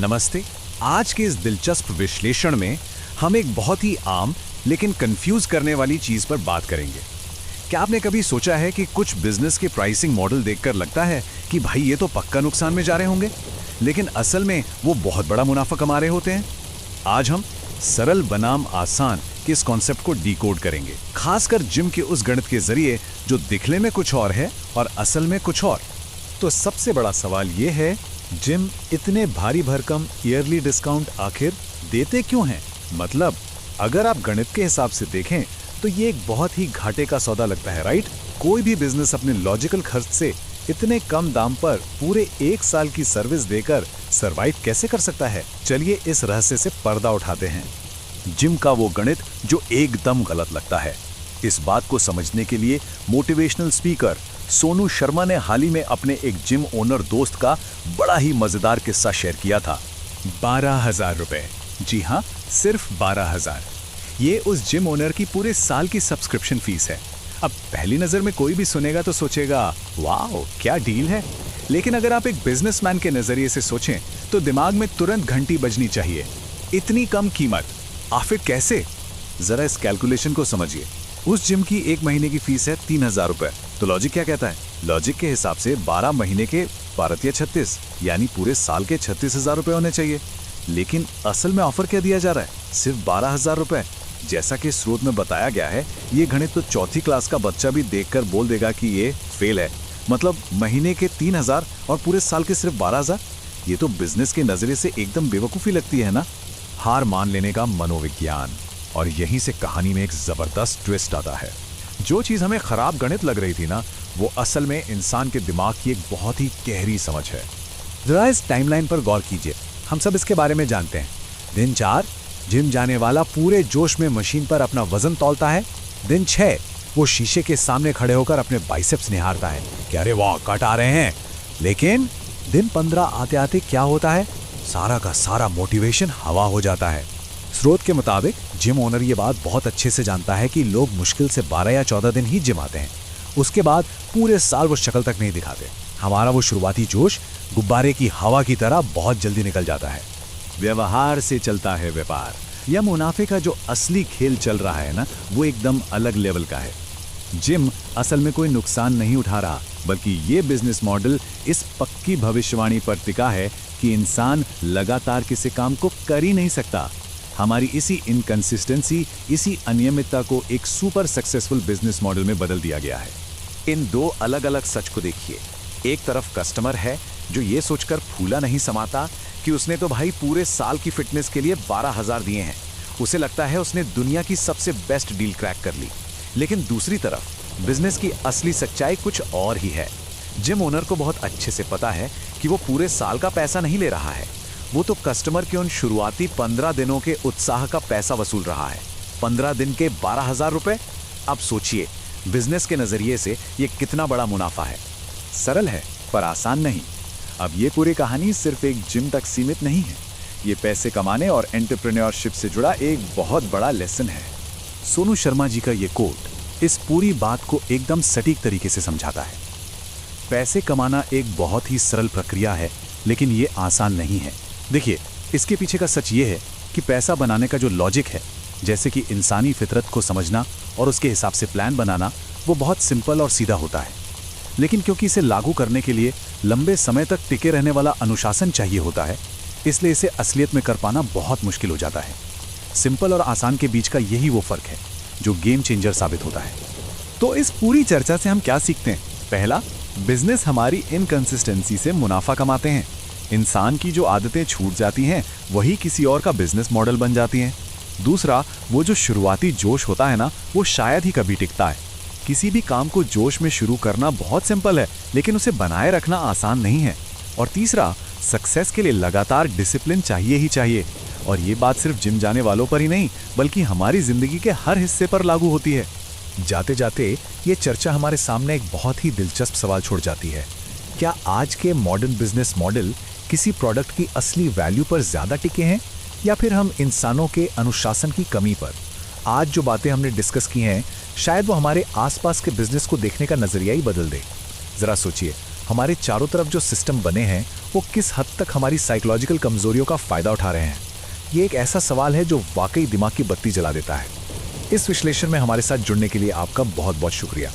नमस्ते। आज के इस दिलचस्प विश्लेषण में हम एक बहुत ही आम लेकिन कंफ्यूज करने वाली चीज पर बात करेंगे। क्या आपने कभी सोचा है कि कुछ बिजनेस के प्राइसिंग मॉडल देखकर लगता है कि भाई ये तो पक्का नुकसान में जा रहे होंगे, लेकिन असल में वो बहुत बड़ा मुनाफा कमा रहे होते हैं। आज हम सरल बनाम आसान के इस कॉन्सेप्ट को डिकोड करेंगे, खासकर जिम के उस गणित के जरिए जो दिखने में कुछ और है और असल में कुछ और। तो सबसे बड़ा सवाल ये है, जिम इतने भारी भरकम ईयरली डिस्काउंट आखिर देते क्यों हैं? मतलब अगर आप गणित के हिसाब से देखें तो ये एक बहुत ही घाटे का सौदा लगता है, राइट? कोई भी बिजनेस अपने लॉजिकल खर्च से इतने कम दाम पर पूरे 1 साल की सर्विस देकर सरवाइव कैसे कर सकता है? चलिए इस रहस्य से पर्दा उठाते हैं। जिम का वो गणित जो एकदम गलत लगता है। इस बात को समझने के लिए मोटिवेशनल स्पीकर सोनू शर्मा ने हाल ही में अपने एक जिम ओनर दोस्त का बड़ा ही मजेदार किस्सा शेयर किया था। 12,000 रुपए, जी हाँ, सिर्फ 12,000। ये उस जिम ओनर की पूरे साल की सब्सक्रिप्शन फीस है। अब पहली नजर में कोई भी सुनेगा तो सोचेगा वाह क्या डील है, लेकिन अगर आप एक बिजनेसमैन के नजरिए से सोचें तो दिमाग में तुरंत घंटी बजनी चाहिए। इतनी कम कीमत आखिर कैसे? जरा इस कैलकुलेशन को समझिए। उस जिम की 1 महीने की फीस है 3,000 रुपए। तो लॉजिक क्या कहता है? लॉजिक के हिसाब से 12 महीने के 12×36 यानी पूरे साल के 36,000 रुपए होने चाहिए। लेकिन असल में ऑफर क्या दिया जा रहा है? सिर्फ 12,000 रुपए। जैसा कि स्रोत में बताया गया है, ये गणित तो चौथी क्लास का बच्चा भी देखकर बोल देगा कि ये फेल है। मतलब महीने के 3,000 और पूरे साल के सिर्फ 12,000। ये तो बिजनेस के नजरिए से एकदम बेवकूफी लगती है ना? हार मान लेने का मनोविज्ञान। और यहीं से कहानी में एक जबरदस्त ट्विस्ट आता है। जो चीज हमें खराब गणित लग रही थी ना, वो असल में इंसान के दिमाग की एक बहुत ही गहरी समझ है। जरा इस टाइमलाइन पर गौर कीजिए। हम सब इसके बारे में जानते हैं। दिन 4 जिम जाने वाला पूरे जोश में मशीन पर अपना वजन तौलता है। दिन 6 वो शीशे के सामने खड़े होकर अपने बाइसेप्स निहारता है कि अरे वाह कट आ रहे हैं। लेकिन दिन 15 आते आते क्या होता है? सारा का सारा मोटिवेशन हवा हो जाता है। स्रोत के मुताबिक जिम ओनर ये बात बहुत अच्छे से जानता है कि लोग मुश्किल से 12 या 14 दिन ही जिम आते हैं। उसके बाद पूरे साल वो शक्ल तक नहीं दिखाते। हमारा वो शुरुआती जोश गुब्बारे की हवा की तरह बहुत जल्दी निकल जाता है। व्यवहार से चलता है व्यापार, या मुनाफे का जो असली खेल चल रहा है ना, वो एकदम अलग लेवल का है। जिम असल में कोई नुकसान नहीं उठा रहा, बल्कि ये बिजनेस मॉडल इस पक्की भविष्यवाणी पर टिका है कि इंसान लगातार किसी काम को कर ही नहीं सकता। हमारी इसी इनकंसिस्टेंसी, इसी अनियमितता को एक सुपर सक्सेसफुल बिजनेस मॉडल में बदल दिया गया है। इन 2 अलग अलग सच को देखिए। एक तरफ कस्टमर है जो ये सोचकर फूला नहीं समाता कि उसने तो भाई पूरे साल की फिटनेस के लिए 12,000 दिए हैं। उसे लगता है उसने दुनिया की सबसे बेस्ट डील क्रैक कर ली। लेकिन दूसरी तरफ बिजनेस की असली सच्चाई कुछ और ही है। जिम ओनर को बहुत अच्छे से पता है कि वो पूरे साल का पैसा नहीं ले रहा है। वो तो कस्टमर के उन शुरुआती 15 दिनों के उत्साह का पैसा वसूल रहा है। 15 दिन के 12,000 रुपए। अब सोचिए बिजनेस के नजरिए से ये कितना बड़ा मुनाफा है। सरल है पर आसान नहीं। अब ये पूरी कहानी सिर्फ एक जिम तक सीमित नहीं है। ये पैसे कमाने और एंटरप्रेन्योरशिप से जुड़ा एक बहुत बड़ा लेसन है। सोनू शर्मा जी का ये कोट इस पूरी बात को एकदम सटीक तरीके से समझाता है। पैसे कमाना एक बहुत ही सरल प्रक्रिया है, लेकिन ये आसान नहीं है। देखिए, इसके पीछे का सच ये है कि पैसा बनाने का जो लॉजिक है, जैसे कि इंसानी फितरत को समझना और उसके हिसाब से प्लान बनाना, वो बहुत सिंपल और सीधा होता है। लेकिन क्योंकि इसे लागू करने के लिए लंबे समय तक टिके रहने वाला अनुशासन चाहिए होता है, इसलिए इसे असलियत में कर पाना बहुत मुश्किल हो जाता है। सिंपल और आसान के बीच का यही वो फर्क है जो गेम चेंजर साबित होता है। तो इस पूरी चर्चा से हम क्या सीखते हैं? पहला, बिजनेस हमारी इनकंसिस्टेंसी से मुनाफा कमाते हैं। इंसान की जो आदतें छूट जाती हैं, वही किसी और का बिजनेस मॉडल बन जाती हैं। दूसरा, वो जो शुरुआती जोश होता है ना, वो शायद ही कभी टिकता है। किसी भी काम को जोश में शुरू करना बहुत सिंपल है, लेकिन उसे बनाए रखना आसान नहीं है। और तीसरा, सक्सेस के लिए लगातार डिसिप्लिन चाहिए ही चाहिए। और ये बात सिर्फ जिम जाने वालों पर ही नहीं, बल्कि हमारी जिंदगी के हर हिस्से पर लागू होती है। जाते जाते ये चर्चा हमारे सामने एक बहुत ही दिलचस्प सवाल छोड़ जाती है। क्या आज के मॉडर्न बिजनेस मॉडल किसी प्रोडक्ट की असली वैल्यू पर ज्यादा टिके हैं, या फिर हम इंसानों के अनुशासन की कमी पर? आज जो बातें हमने डिस्कस की हैं, शायद वो हमारे आसपास के बिजनेस को देखने का नजरिया ही बदल दे। जरा सोचिए, हमारे चारों तरफ जो सिस्टम बने हैं वो किस हद तक हमारी साइकोलॉजिकल कमजोरियों का फायदा उठा रहे हैं। ये एक ऐसा सवाल है जो वाकई दिमाग की बत्ती जला देता है। इस विश्लेषण में हमारे साथ जुड़ने के लिए आपका बहुत बहुत शुक्रिया।